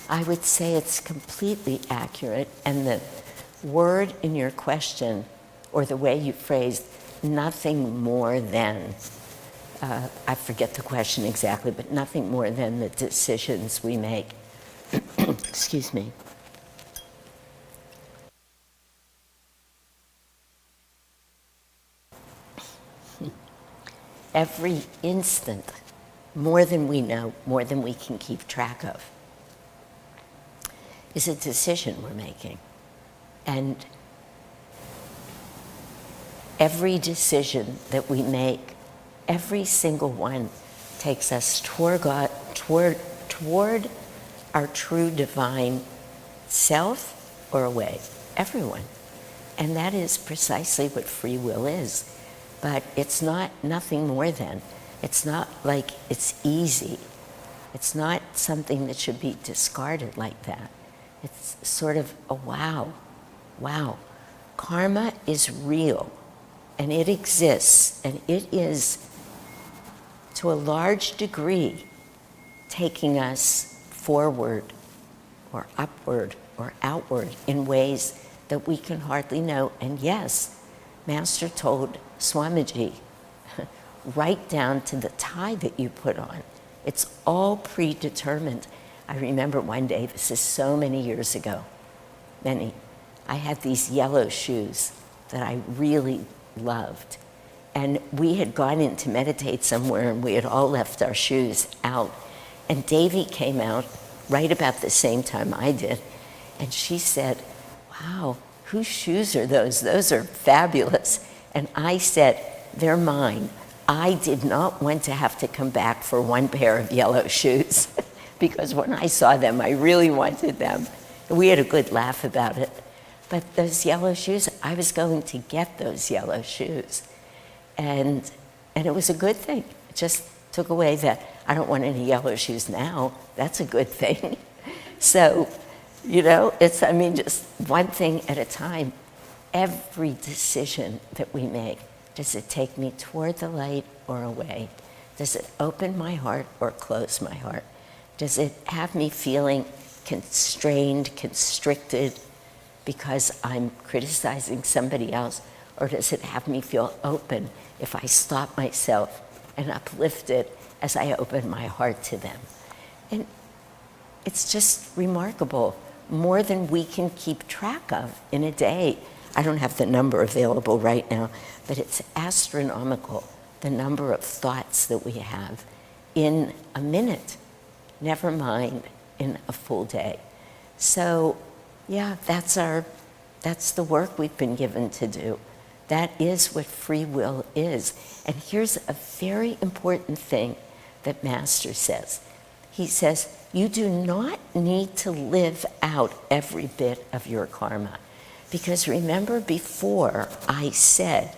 I would say it's completely accurate, and the word in your question, or the way you phrased, nothing more than, I forget the question exactly, but nothing more than the decisions we make. Excuse me. Every instant, more than we know, more than we can keep track of, is a decision we're making. And every decision that we make, every single one, takes us toward God, toward our true divine self or away. Everyone. And that is precisely what free will is. But it's not nothing more than. It's not like it's easy. It's not something that should be discarded like that. It's sort of a wow. Karma is real, and it exists, and it is, to a large degree, taking us forward or upward or outward in ways that we can hardly know. And yes, Master told Swamiji, right down to the tie that you put on. It's all predetermined. I remember one day, this is so many years ago, I had these yellow shoes that I really loved. And we had gone in to meditate somewhere, and we had all left our shoes out. And Devi came out right about the same time I did, and she said, "Wow, whose shoes are those? Those are fabulous." And I said, "They're mine. I did not want to have to come back for one pair of yellow shoes because when I saw them, I really wanted them." We had a good laugh about it. But those yellow shoes, I was going to get those yellow shoes. And it was a good thing. It just took away that I don't want any yellow shoes now. That's a good thing. So, it's, just one thing at a time. Every decision that we make, does it take me toward the light or away? Does it open my heart or close my heart? Does it have me feeling constrained, constricted because I'm criticizing somebody else? Or does it have me feel open if I stop myself and uplift it as I open my heart to them? And it's just remarkable, more than we can keep track of in a day. I don't have the number available right now, but it's astronomical, the number of thoughts that we have in a minute, never mind in a full day. So, yeah, that's the work we've been given to do. That is what free will is. And here's a very important thing that Master says. He says, you do not need to live out every bit of your karma. Because remember before I said,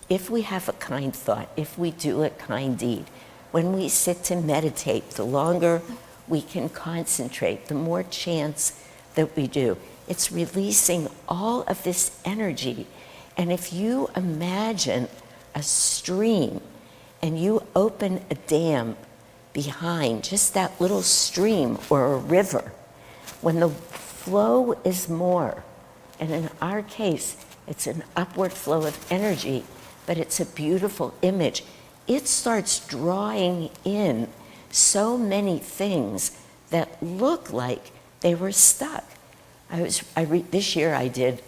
if we have a kind thought, if we do a kind deed, when we sit to meditate, the longer we can concentrate, the more chance that we do. It's releasing all of this energy. And if you imagine a stream and you open a dam behind, just that little stream or a river, when the flow is more, and in our case, it's an upward flow of energy, but it's a beautiful image, it starts drawing in so many things that look like they were stuck. This year I did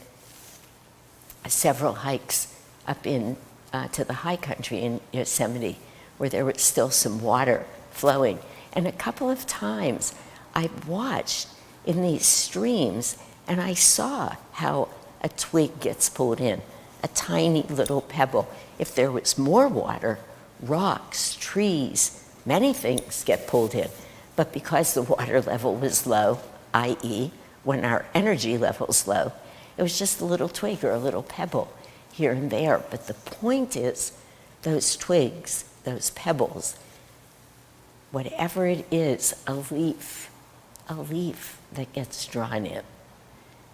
several hikes up to the high country in Yosemite, where there was still some water flowing. And a couple of times I watched in these streams, and I saw how a twig gets pulled in, a tiny little pebble. If there was more water, rocks, trees, many things get pulled in. But because the water level was low, i.e., when our energy level's low, it was just a little twig or a little pebble here and there. But the point is, those twigs, those pebbles, whatever it is, a leaf that gets drawn in,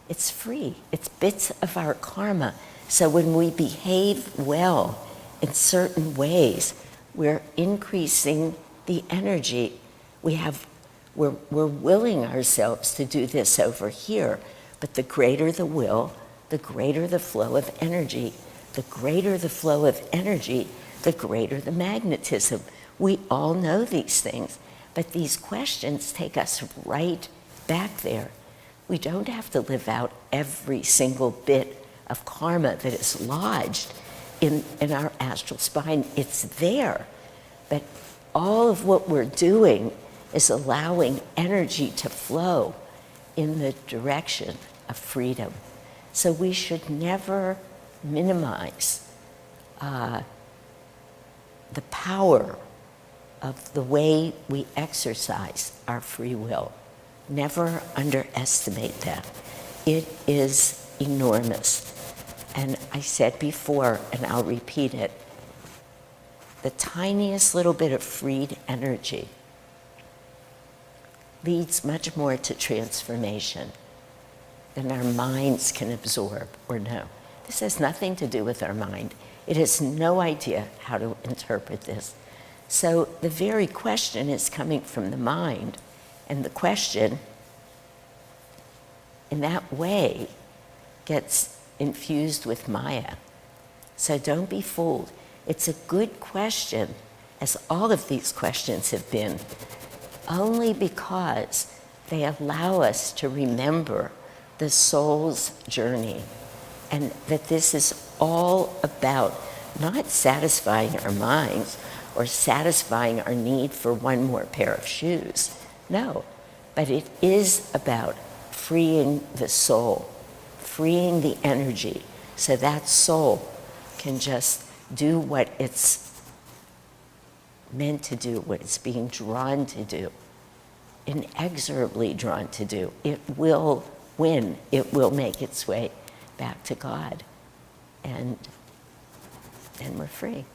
it's free. It's bits of our karma. So when we behave well in certain ways, we're increasing the energy. We have We're willing ourselves to do this over here, but the greater the will, the greater the flow of energy. The greater the flow of energy, the greater the magnetism. We all know these things, but these questions take us right back there. We don't have to live out every single bit of karma that is lodged in our astral spine. It's there, but all of what we're doing is allowing energy to flow in the direction of freedom. So we should never minimize the power of the way we exercise our free will. Never underestimate that. It is enormous. And I said before, and I'll repeat it, the tiniest little bit of freed energy leads much more to transformation than our minds can absorb or know. This has nothing to do with our mind. It has no idea how to interpret this. So the very question is coming from the mind, and the question, in that way, gets infused with Maya. So don't be fooled. It's a good question, as all of these questions have been, only because they allow us to remember the soul's journey, and that this is all about not satisfying our minds or satisfying our need for one more pair of shoes. No, but it is about freeing the soul, freeing the energy, so that soul can just do what it's meant to do, what it's being drawn to do, inexorably drawn to do. It will win. It will make its way back to God. And we're free.